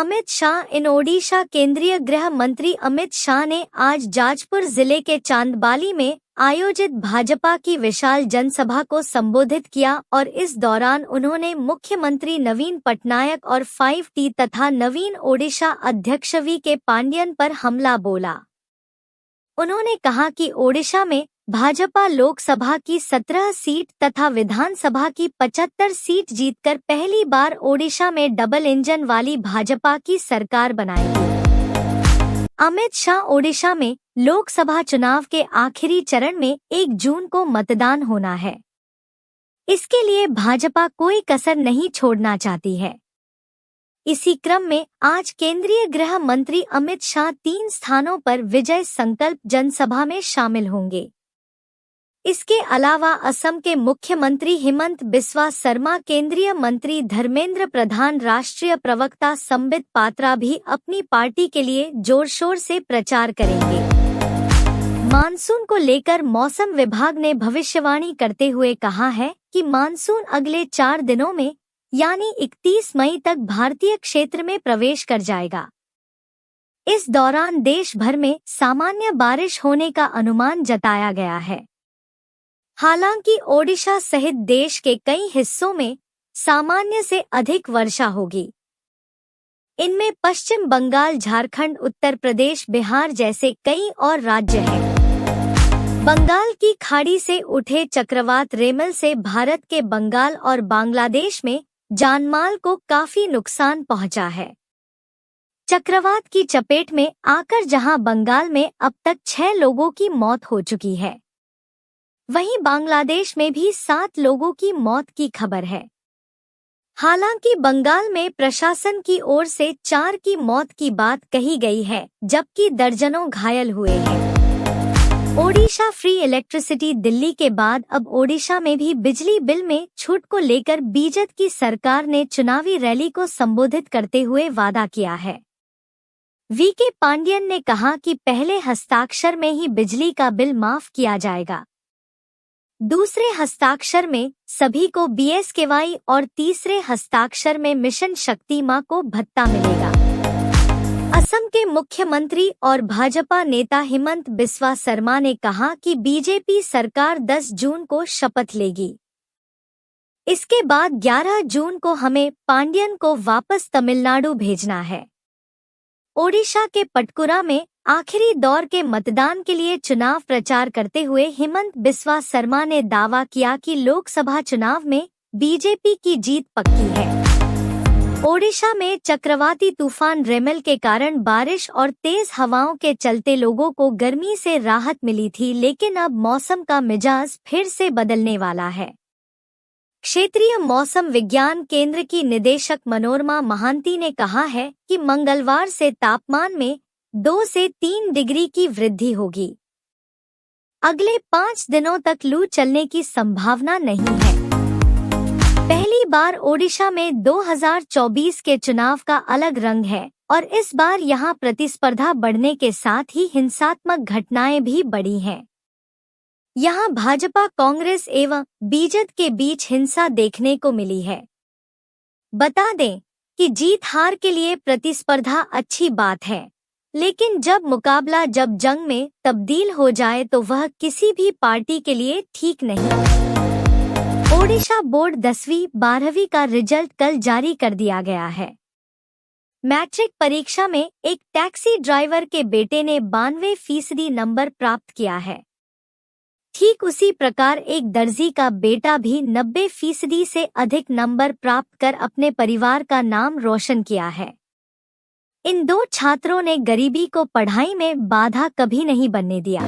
अमित शाह इन ओडिशा। केंद्रीय गृह मंत्री अमित शाह ने आज जाजपुर जिले के चांदबाली में आयोजित भाजपा की विशाल जनसभा को संबोधित किया और इस दौरान उन्होंने मुख्यमंत्री नवीन पटनायक और 5T तथा नवीन ओडिशा अध्यक्ष वी.के. पांडियन पर हमला बोला। उन्होंने कहा कि ओडिशा में भाजपा लोकसभा की 17 सीट तथा विधानसभा की 75 सीट जीतकर पहली बार ओडिशा में डबल इंजन वाली भाजपा की सरकार बनाएगी। अमित शाह ओडिशा में लोकसभा चुनाव के आखिरी चरण में 1 जून को मतदान होना है। इसके लिए भाजपा कोई कसर नहीं छोड़ना चाहती है। इसी क्रम में आज केंद्रीय गृह मंत्री अमित शाह 3 स्थानों पर विजय संकल्प जनसभा में शामिल होंगे। इसके अलावा असम के मुख्यमंत्री हिमंत बिस्वा शर्मा, केंद्रीय मंत्री धर्मेंद्र प्रधान, राष्ट्रीय प्रवक्ता संबित पात्रा भी अपनी पार्टी के लिए जोर शोर से प्रचार करेंगे। मानसून को लेकर मौसम विभाग ने भविष्यवाणी करते हुए कहा है कि मानसून अगले 4 दिनों में यानी 31 मई तक भारतीय क्षेत्र में प्रवेश कर जाएगा। इस दौरान देश भर में सामान्य बारिश होने का अनुमान जताया गया है। हालांकि ओडिशा सहित देश के कई हिस्सों में सामान्य से अधिक वर्षा होगी। इनमें पश्चिम बंगाल, झारखंड, उत्तर प्रदेश, बिहार जैसे कई और राज्य हैं। बंगाल की खाड़ी से उठे चक्रवात रेमल से भारत के बंगाल और बांग्लादेश में जानमाल को काफी नुकसान पहुंचा है। चक्रवात की चपेट में आकर जहां बंगाल में अब तक 6 लोगों की मौत हो चुकी है, वहीं बांग्लादेश में भी 7 लोगों की मौत की खबर है। हालांकि बंगाल में प्रशासन की ओर से 4 की मौत की बात कही गई है, जबकि दर्जनों घायल हुए हैं। ओडिशा फ्री इलेक्ट्रिसिटी दिल्ली के बाद अब ओडिशा में भी बिजली बिल में छूट को लेकर बीजेपी की सरकार ने चुनावी रैली को संबोधित करते हुए वादा किया है। वी.के. पांडियन ने कहा कि पहले हस्ताक्षर में ही बिजली का बिल माफ किया जाएगा, दूसरे हस्ताक्षर में सभी को BSKY और तीसरे हस्ताक्षर में मिशन शक्ति मां को भत्ता मिलेगा। असम के मुख्यमंत्री और भाजपा नेता हिमंत बिस्वा शर्मा ने कहा कि बीजेपी सरकार 10 जून को शपथ लेगी। इसके बाद 11 जून को हमें पांडियन को वापस तमिलनाडु भेजना है। ओडिशा के पटकुरा में आखिरी दौर के मतदान के लिए चुनाव प्रचार करते हुए हिमंत बिस्वा शर्मा ने दावा किया कि लोकसभा चुनाव में बीजेपी की जीत पक्की है। ओडिशा में चक्रवाती तूफान रेमल के कारण बारिश और तेज हवाओं के चलते लोगों को गर्मी से राहत मिली थी, लेकिन अब मौसम का मिजाज फिर से बदलने वाला है। क्षेत्रीय मौसम विज्ञान केंद्र की निदेशक मनोरमा महांती ने कहा है कि मंगलवार से तापमान में 2 से 3 डिग्री की वृद्धि होगी। अगले 5 दिनों तक लू चलने की संभावना नहीं है। पहली बार ओडिशा में 2024 के चुनाव का अलग रंग है और इस बार यहां प्रतिस्पर्धा बढ़ने के साथ ही हिंसात्मक घटनाएं भी बढ़ी हैं। यहां भाजपा, कांग्रेस एवं बीजेपी के बीच हिंसा देखने को मिली है। बता दें कि जीत हार के लिए प्रतिस्पर्धा अच्छी बात है, लेकिन जब मुकाबला जब जंग में तब्दील हो जाए तो वह किसी भी पार्टी के लिए ठीक नहीं। ओडिशा बोर्ड 10वीं 12वीं का रिजल्ट कल जारी कर दिया गया है। मैट्रिक परीक्षा में एक टैक्सी ड्राइवर के बेटे ने 92% नंबर प्राप्त किया है। ठीक उसी प्रकार एक दर्जी का बेटा भी 90% से अधिक नंबर प्राप्त कर अपने परिवार का नाम रोशन किया है। इन 2 छात्रों ने गरीबी को पढ़ाई में बाधा कभी नहीं बनने दिया।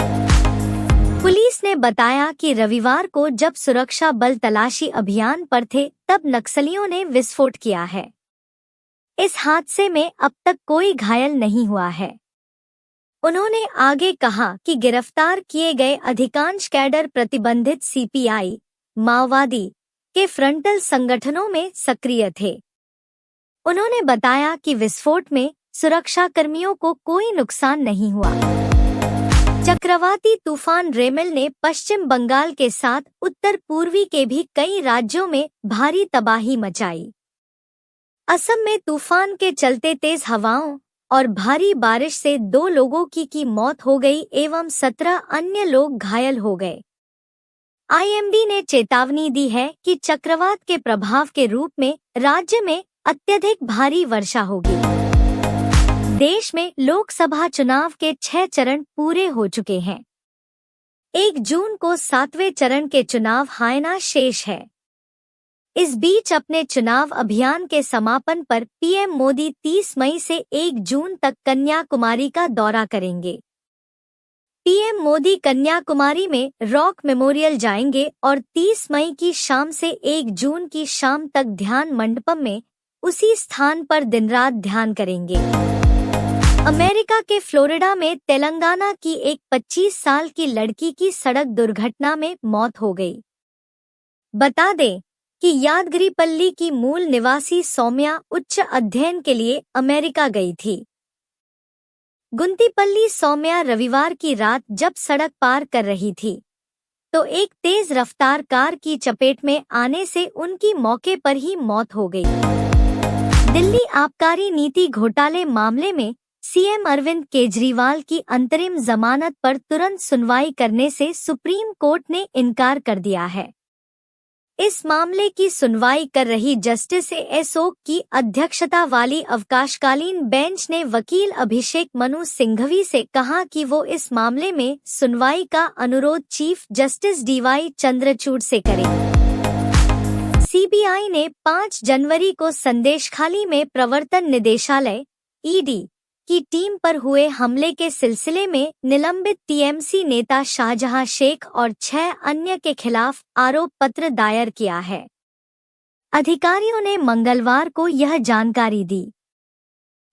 पुलिस ने बताया कि रविवार को जब सुरक्षा बल तलाशी अभियान पर थे, तब नक्सलियों ने विस्फोट किया है। इस हादसे में अब तक कोई घायल नहीं हुआ है। उन्होंने आगे कहा कि गिरफ्तार किए गए अधिकांश कैडर प्रतिबंधित CPI, माओवादी के फ्रंटल संगठनों में सक्रिय थे। उन्होंने बताया कि विस्फोट में सुरक्षाकर्मियों को कोई नुकसान नहीं हुआ। चक्रवाती तूफान रेमल ने पश्चिम बंगाल के साथ उत्तर पूर्वी के भी कई राज्यों में भारी तबाही मचाई। असम में तूफान के चलते तेज हवाओं और भारी बारिश से 2 लोगों की मौत हो गई एवं 17 अन्य लोग घायल हो गए। आईएमडी ने चेतावनी दी है कि चक्रवात के प्रभाव के रूप में राज्य में अत्यधिक भारी वर्षा होगी। देश में लोकसभा चुनाव के 6 चरण पूरे हो चुके हैं। 1 जून को 7वें चरण के चुनाव हायना शेष है। इस बीच अपने चुनाव अभियान के समापन पर पीएम मोदी 30 मई से 1 जून तक कन्याकुमारी का दौरा करेंगे। पीएम मोदी कन्याकुमारी में रॉक मेमोरियल जाएंगे और 30 मई की शाम से 1 जून की शाम तक ध्यान मंडपम में उसी स्थान पर दिन रात ध्यान करेंगे। अमेरिका के फ्लोरिडा में तेलंगाना की एक 25 साल की लड़की की सड़क दुर्घटना में मौत हो गई। बता दें कि यादगिरीपल्ली की मूल निवासी सौम्या उच्च अध्ययन के लिए अमेरिका गई थी। गुंतीपल्ली सौम्या रविवार की रात जब सड़क पार कर रही थी तो एक तेज रफ्तार कार की चपेट में आने से उनकी मौके पर ही मौत हो गई। दिल्ली आबकारी नीति घोटाले मामले में सीएम अरविंद केजरीवाल की अंतरिम जमानत पर तुरंत सुनवाई करने से सुप्रीम कोर्ट ने इनकार कर दिया है। इस मामले की सुनवाई कर रही जस्टिस एसओ की अध्यक्षता वाली अवकाशकालीन बेंच ने वकील अभिषेक मनु सिंघवी से कहा कि वो इस मामले में सुनवाई का अनुरोध चीफ जस्टिस डीवाई चंद्रचूड़ से करें। सीबीआई ने 5 जनवरी को संदेशखाली में प्रवर्तन निदेशालय ईडी की टीम पर हुए हमले के सिलसिले में निलंबित टीएमसी नेता शाहजहां शेख और 6 अन्य के खिलाफ आरोप पत्र दायर किया है। अधिकारियों ने मंगलवार को यह जानकारी दी।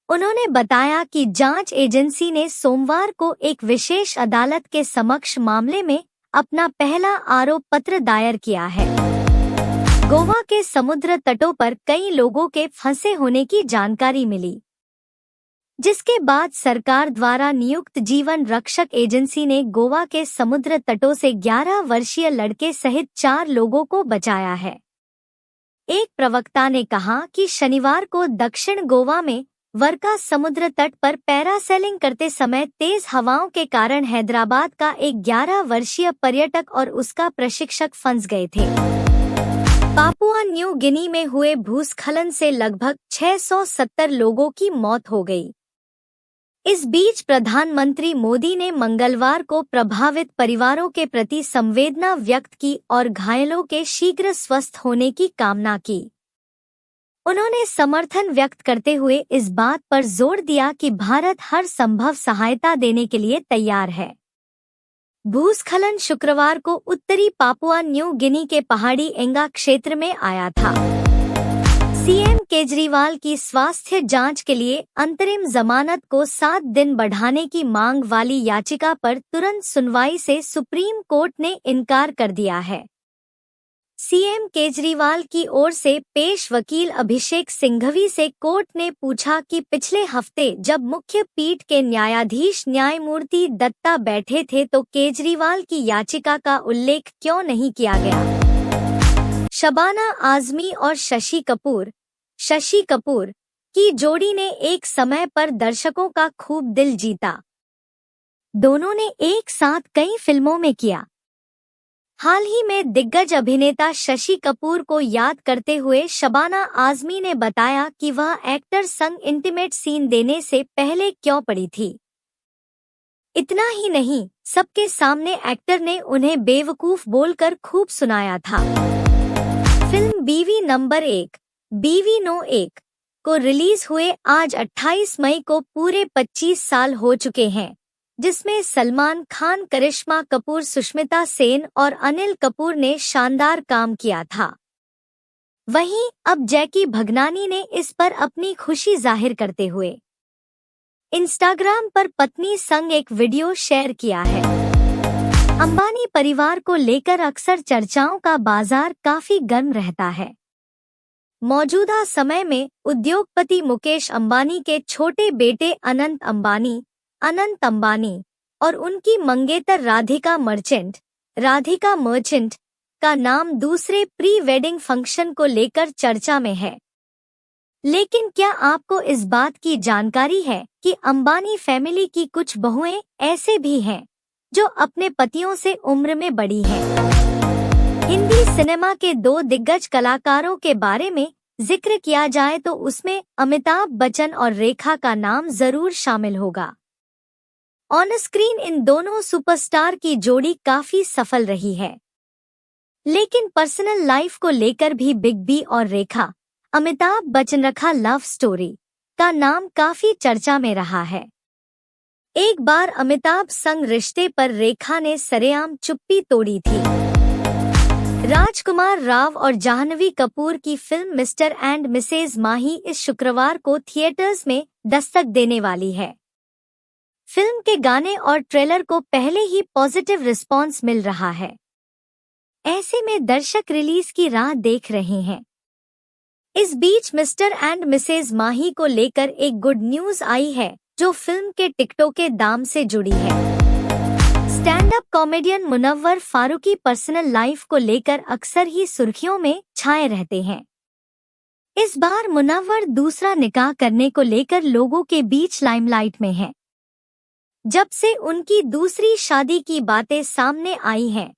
उन्होंने बताया कि जांच एजेंसी ने सोमवार को एक विशेष अदालत के समक्ष मामले में अपना पहला आरोप पत्र दायर किया है। गोवा के समुद्र तटों पर कई लोगों के फंसे होने की जानकारी मिली, जिसके बाद सरकार द्वारा नियुक्त जीवन रक्षक एजेंसी ने गोवा के समुद्र तटों से 11 वर्षीय लड़के सहित 4 लोगों को बचाया है। एक प्रवक्ता ने कहा कि शनिवार को दक्षिण गोवा में वर्का समुद्र तट पर पैरासेलिंग करते समय तेज हवाओं के कारण हैदराबाद का एक 11 वर्षीय पर्यटक और उसका प्रशिक्षक फंस गए थे। पापुआ न्यू गिनी में हुए भूस्खलन से लगभग 670 लोगों की मौत हो गई। इस बीच प्रधानमंत्री मोदी ने मंगलवार को प्रभावित परिवारों के प्रति संवेदना व्यक्त की और घायलों के शीघ्र स्वस्थ होने की कामना की। उन्होंने समर्थन व्यक्त करते हुए इस बात पर जोर दिया कि भारत हर संभव सहायता देने के लिए तैयार है। भूस्खलन शुक्रवार को उत्तरी पापुआ न्यू गिनी के पहाड़ी एंगा क्षेत्र में आया था। सीएम केजरीवाल की स्वास्थ्य जांच के लिए अंतरिम जमानत को 7 दिन बढ़ाने की मांग वाली याचिका पर तुरंत सुनवाई से सुप्रीम कोर्ट ने इनकार कर दिया है। सीएम केजरीवाल की ओर से पेश वकील अभिषेक सिंघवी से कोर्ट ने पूछा कि पिछले हफ्ते जब मुख्य पीठ के न्यायाधीश न्यायमूर्ति दत्ता बैठे थे तो केजरीवाल की याचिका का उल्लेख क्यों नहीं किया गया। शबाना आजमी और शशि कपूर की जोड़ी ने एक समय पर दर्शकों का खूब दिल जीता। दोनों ने एक साथ कई फिल्मों में किया। हाल ही में दिग्गज अभिनेता शशि कपूर को याद करते हुए शबाना आजमी ने बताया कि वह एक्टर संग इंटीमेट सीन देने से पहले क्यों पड़ी थी। इतना ही नहीं, सबके सामने एक्टर ने उन्हें बेवकूफ बोलकर खूब सुनाया था। फिल्म बीवी नंबर 1 बीवी नो 1 को रिलीज हुए आज 28 मई को पूरे 25 साल हो चुके हैं, जिसमें सलमान खान, करिश्मा कपूर, सुष्मिता सेन और अनिल कपूर ने शानदार काम किया था। वहीं अब जैकी भगनानी ने इस पर अपनी खुशी जाहिर करते हुए इंस्टाग्राम पर पत्नी संग एक वीडियो शेयर किया है। अंबानी परिवार को लेकर अक्सर चर्चाओं का बाजार काफी गर्म रहता है। मौजूदा समय में उद्योगपति मुकेश अंबानी के छोटे बेटे अनंत अंबानी और उनकी मंगेतर राधिका मर्चेंट का नाम दूसरे प्री वेडिंग फंक्शन को लेकर चर्चा में है। लेकिन क्या आपको इस बात की जानकारी है कि अंबानी फैमिली की कुछ बहुएं ऐसे भी हैं जो अपने पतियों से उम्र में बड़ी हैं? हिंदी सिनेमा के दो दिग्गज कलाकारों के बारे में जिक्र किया जाए तो उसमें अमिताभ बच्चन और रेखा का नाम जरूर शामिल होगा। ऑन स्क्रीन इन दोनों सुपरस्टार की जोड़ी काफी सफल रही है, लेकिन पर्सनल लाइफ को लेकर भी बिग बी और रेखा अमिताभ बच्चन रखा लव स्टोरी का नाम काफी चर्चा में रहा है। एक बार अमिताभ संग रिश्ते पर रेखा ने सरेआम चुप्पी तोड़ी थी। राजकुमार राव और जाह्नवी कपूर की फिल्म मिस्टर एंड मिसेज माही इस शुक्रवार को थिएटर्स में दस्तक देने वाली है। फिल्म के गाने और ट्रेलर को पहले ही पॉजिटिव रिस्पांस मिल रहा है। ऐसे में दर्शक रिलीज की राह देख रहे हैं। इस बीच मिस्टर एंड मिसेज माही को लेकर एक गुड न्यूज आई है जो फिल्म के टिकटों के दाम से जुड़ी है। Stand up comedian Munawar Faruqui personal life को लेकर अक्सर ही सुर्खियों में छाए रहते हैं। इस बार मुनव्वर दूसरा निकाह करने को लेकर लोगों के बीच लाइमलाइट में हैं। जब से उनकी दूसरी शादी की बातें सामने आई हैं,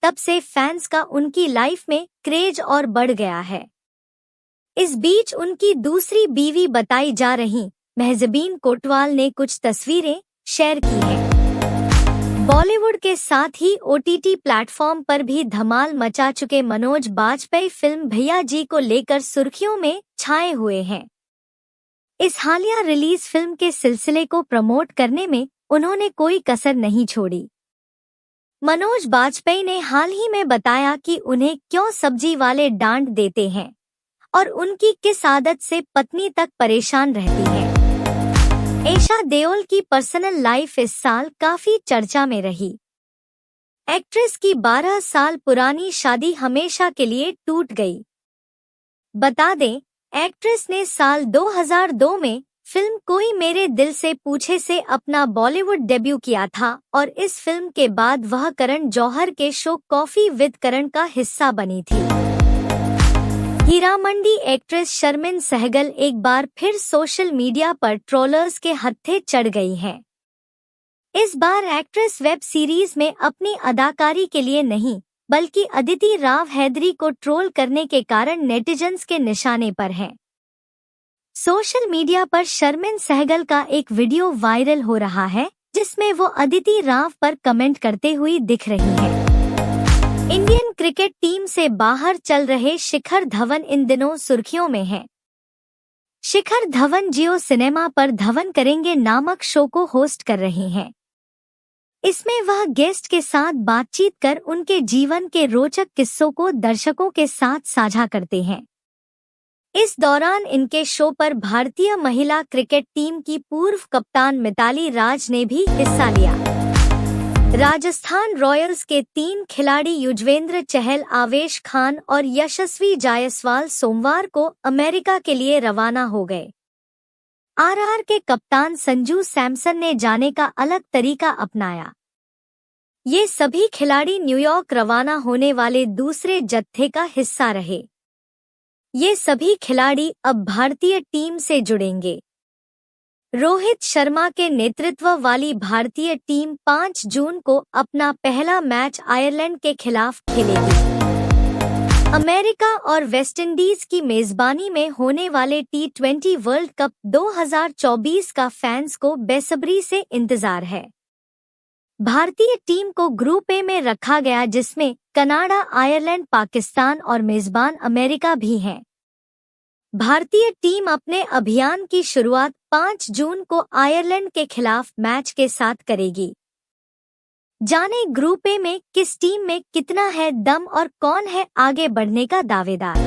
तब से फैंस का उनकी लाइफ में क्रेज और बढ़ गया है। इस बीच उनकी दूसरी बीवी बताई जा रही महजबीन कोटवाल ने कुछ तस्वीरें शेयर की हैं। बॉलीवुड के साथ ही ओटीटी प्लेटफॉर्म पर भी धमाल मचा चुके मनोज बाजपेयी फिल्म भैया जी को लेकर सुर्खियों में छाए हुए हैं। इस हालिया रिलीज फिल्म के सिलसिले को प्रमोट करने में उन्होंने कोई कसर नहीं छोड़ी। मनोज बाजपेयी ने हाल ही में बताया कि उन्हें क्यों सब्जी वाले डांट देते हैं और उनकी किस आदत से पत्नी तक परेशान रहती है। ईशा देओल की पर्सनल लाइफ इस साल काफी चर्चा में रही। एक्ट्रेस की 12 साल पुरानी शादी हमेशा के लिए टूट गई। बता दें, एक्ट्रेस ने साल 2002 में फिल्म कोई मेरे दिल से पूछे से अपना बॉलीवुड डेब्यू किया था और इस फिल्म के बाद वह करण जौहर के शो कॉफी विद करण का हिस्सा बनी थी। हीरामंडी एक्ट्रेस शर्मिन सहगल एक बार फिर सोशल मीडिया पर ट्रोलर्स के हत्थे चढ़ गई हैं। इस बार एक्ट्रेस वेब सीरीज में अपनी अदाकारी के लिए नहीं, बल्कि अदिति राव हैदरी को ट्रोल करने के कारण नेटिजन्स के निशाने पर हैं। सोशल मीडिया पर शर्मिन सहगल का एक वीडियो वायरल हो रहा है, जिसमें वो अदिति राव पर कमेंट करते हुए दिख रही हैं। इंडियन क्रिकेट टीम से बाहर चल रहे शिखर धवन इन दिनों सुर्खियों में हैं। शिखर धवन जियो सिनेमा पर धवन करेंगे नामक शो को होस्ट कर रहे हैं। इसमें वह गेस्ट के साथ बातचीत कर उनके जीवन के रोचक किस्सों को दर्शकों के साथ साझा करते हैं। इस दौरान इनके शो पर भारतीय महिला क्रिकेट टीम की पूर्व कप्तान मिताली राज ने भी हिस्सा लिया। राजस्थान रॉयल्स के 3 खिलाड़ी युजवेंद्र चहल, आवेश खान और यशस्वी जायसवाल सोमवार को अमेरिका के लिए रवाना हो गए। आरआर के कप्तान संजू सैमसन ने जाने का अलग तरीका अपनाया। ये सभी खिलाड़ी न्यूयॉर्क रवाना होने वाले दूसरे जत्थे का हिस्सा रहे। ये सभी खिलाड़ी अब भारतीय टीम से जुड़ेंगे। रोहित शर्मा के नेतृत्व वाली भारतीय टीम 5 जून को अपना पहला मैच आयरलैंड के खिलाफ खेलेगी। अमेरिका और वेस्टइंडीज की मेजबानी में होने वाले T20 वर्ल्ड कप 2024 का फैंस को बेसब्री से इंतजार है। भारतीय टीम को ग्रुप ए में रखा गया, जिसमें कनाडा, आयरलैंड, पाकिस्तान और मेजबान अमेरिका भी हैं। भारतीय टीम अपने अभियान की शुरुआत 5 जून को आयरलैंड के खिलाफ मैच के साथ करेगी। जाने ग्रुप ए में किस टीम में कितना है दम और कौन है आगे बढ़ने का दावेदार।